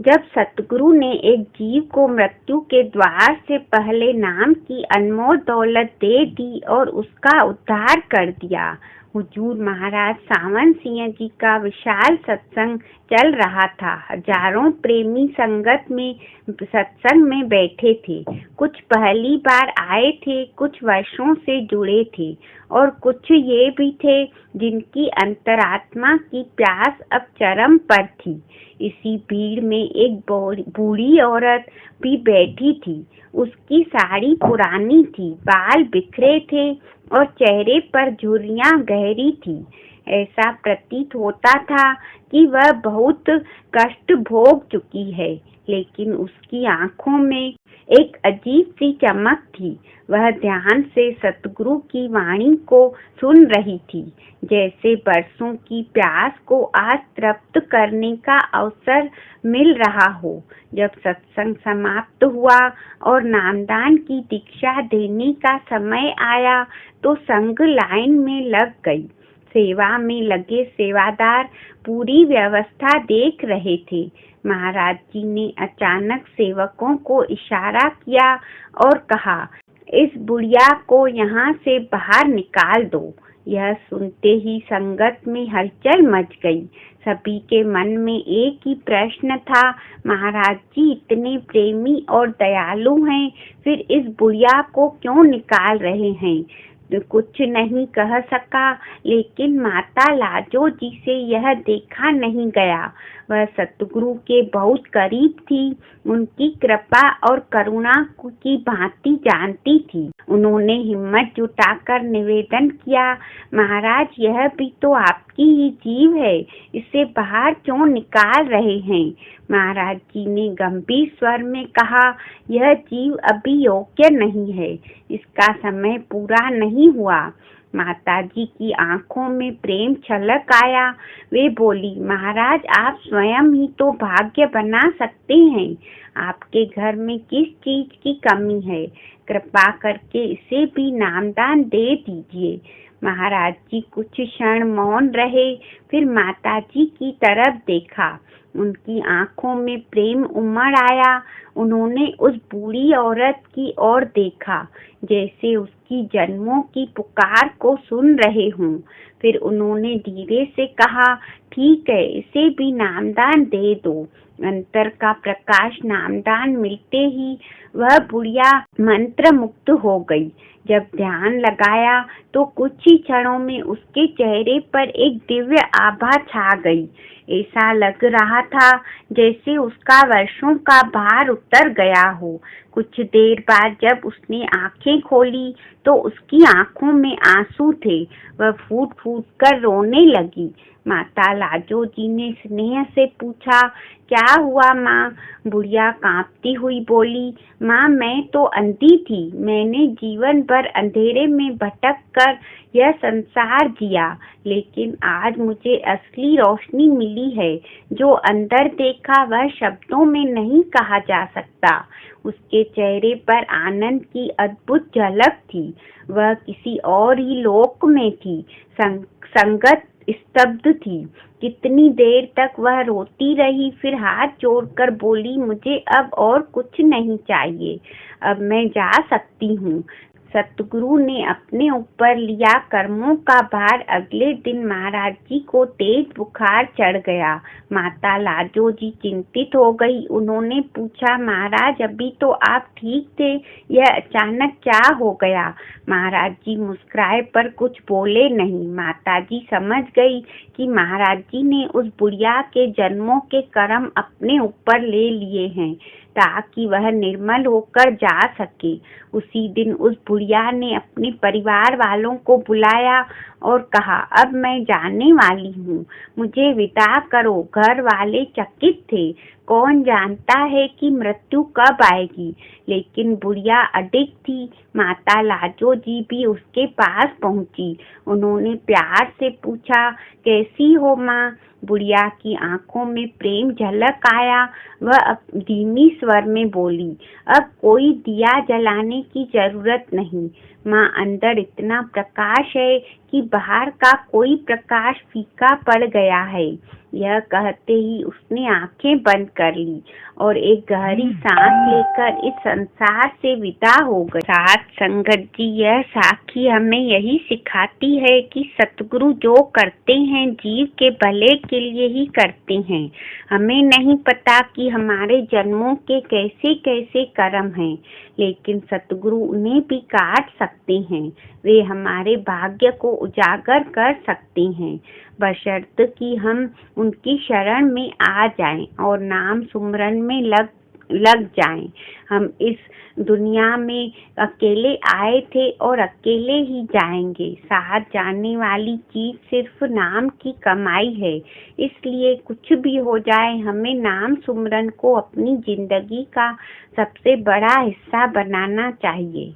जब सतगुरु ने एक जीव को मृत्यु के द्वार से पहले नाम की अनमोल दौलत दे दी और उसका उद्धार कर दिया। हुजूर महाराज सावन सिंह जी का विशाल सत्संग चल रहा था। हजारों प्रेमी सत्संग में बैठे थे। कुछ पहली बार आए थे, कुछ वर्षों से जुड़े थे और कुछ ये भी थे जिनकी अंतरात्मा की प्यास अब चरम पर थी। इसी भीड़ में एक बूढ़ी औरत भी बैठी थी। उसकी साड़ी पुरानी थी, बाल बिखरे थे और चेहरे पर झुर्रियां गहरी थी। ऐसा प्रतीत होता था कि वह बहुत कष्ट भोग चुकी है, लेकिन उसकी आंखों में एक अजीब सी चमक थी। वह ध्यान से सतगुरु की वाणी को सुन रही थी, जैसे बरसों की प्यास को आज तृप्त करने का अवसर मिल रहा हो। जब सत्संग समाप्त हुआ और नामदान की दीक्षा देने का समय आया तो संग लाइन में लग गई। सेवा में लगे सेवादार पूरी व्यवस्था देख रहे थे। महाराज जी ने अचानक सेवकों को इशारा किया और कहा, इस बुढ़िया को यहाँ से बाहर निकाल दो। यह सुनते ही संगत में हलचल मच गई। सभी के मन में एक ही प्रश्न था, महाराज जी इतने प्रेमी और दयालु हैं, फिर इस बुढ़िया को क्यों निकाल रहे हैं? कुछ नहीं कह सका, लेकिन माता लाजो जी से यह देखा नहीं गया। वह सतगुरु के बहुत करीब थी, उनकी कृपा और करुणा की भांति जानती थी। उन्होंने हिम्मत जुटाकर निवेदन किया, महाराज यह भी तो आपकी ही जीव है, इसे बाहर क्यों निकाल रहे हैं? महाराज जी ने गंभीर स्वर में कहा, यह जीव अभी योग्य नहीं है, इसका समय पूरा नहीं हुआ। माताजी की आंखों में प्रेम छलक आया। वे बोली, महाराज आप स्वयं ही तो भाग्य बना सकते हैं। आपके घर में किस चीज की कमी है? कृपा करके इसे भी नामदान दे दीजिए। महाराज जी कुछ क्षण मौन रहे, फिर माताजी की तरफ देखा। उनकी आंखों में प्रेम उमड़ आया। उन्होंने उस बूढ़ी औरत की ओर देखा, जैसे उसकी जन्मों की पुकार को सुन रहे हों। फिर उन्होंने धीरे से कहा, ठीक है, इसे भी नामदान दे दो। अंतर का प्रकाश नामदान मिलते ही वह बुढ़िया मंत्र मुक्त हो गई। जब ध्यान लगाया तो कुछ ही क्षणों में उसके चेहरे पर एक दिव्य आभा छा गई। ऐसा लग रहा था जैसे उसका वर्षों का भार उतर गया हो। कुछ देर बाद जब उसने आंखें खोली तो उसकी आंखों में आंसू थे। वह फूट फूट कर रोने लगी। माता लाजो जी ने स्नेह से पूछा, क्या हुआ माँ? बुढ़िया कांपती हुई बोली, माँ मैं तो अंधी थी। मैंने जीवन भर अंधेरे में भटक कर यह संसार जिया, लेकिन आज मुझे असली रोशनी मिली है। जो अंदर देखा वह शब्दों में नहीं कहा जा सकता। उसके चेहरे पर आनंद की अद्भुत झलक थी। वह किसी और ही लोक में थी। संगत स्तब्ध थी। कितनी देर तक वह रोती रही, फिर हाथ जोड़कर बोली, मुझे अब और कुछ नहीं चाहिए, अब मैं जा सकती हूँ। सतगुरु ने अपने ऊपर लिया कर्मों का भार। अगले दिन महाराज जी को तेज बुखार चढ़ गया। माता लाजो जी चिंतित हो गई। उन्होंने पूछा, महाराज अभी तो आप ठीक थे, यह अचानक क्या हो गया? महाराज जी मुस्कुराए पर कुछ बोले नहीं। माता जी समझ गई कि महाराज जी ने उस बुढ़िया के जन्मों के कर्म अपने ऊपर ले लिए हैं ताकि वह निर्मल होकर जा सके। उसी दिन उस बुढ़िया ने अपने परिवार वालों को बुलाया और कहा, अब मैं जाने वाली हूँ, मुझे विदा करो। घर वाले चकित थे। कौन जानता है कि मृत्यु कब आएगी, लेकिन बुढ़िया अडिग थी। माता लाजो जी भी उसके पास पहुंची। उन्होंने प्यार से पूछा, कैसी हो माँ? बुढ़िया की आंखों में प्रेम झलक आया। वह धीमी स्वर में बोली, अब कोई दिया जलाने की जरूरत नहीं माँ, अंदर इतना प्रकाश है कि बाहर का कोई प्रकाश फीका पड़ गया है। यह कहते ही उसने आंखें बंद कर ली और एक गहरी सांस लेकर इस संसार से विदा हो गई। साथ संगत जी, यह साखी हमें यही सिखाती है कि सतगुरु जो करते हैं जीव के भले के लिए ही करते हैं। हमें नहीं पता कि हमारे जन्मों के कैसे कैसे कर्म हैं, लेकिन सतगुरु उन्हें भी काट सकते हैं। वे हमारे भाग्य को उजागर कर सकते हैं, बशर्ते कि हम उनकी शरण में आ जाएं और नाम सुमरन में लग जाएं। हम इस दुनिया में अकेले आए थे और अकेले ही जाएंगे। साथ जाने वाली चीज सिर्फ नाम की कमाई है। इसलिए कुछ भी हो जाए, हमें नाम सुमरन को अपनी जिंदगी का सबसे बड़ा हिस्सा बनाना चाहिए।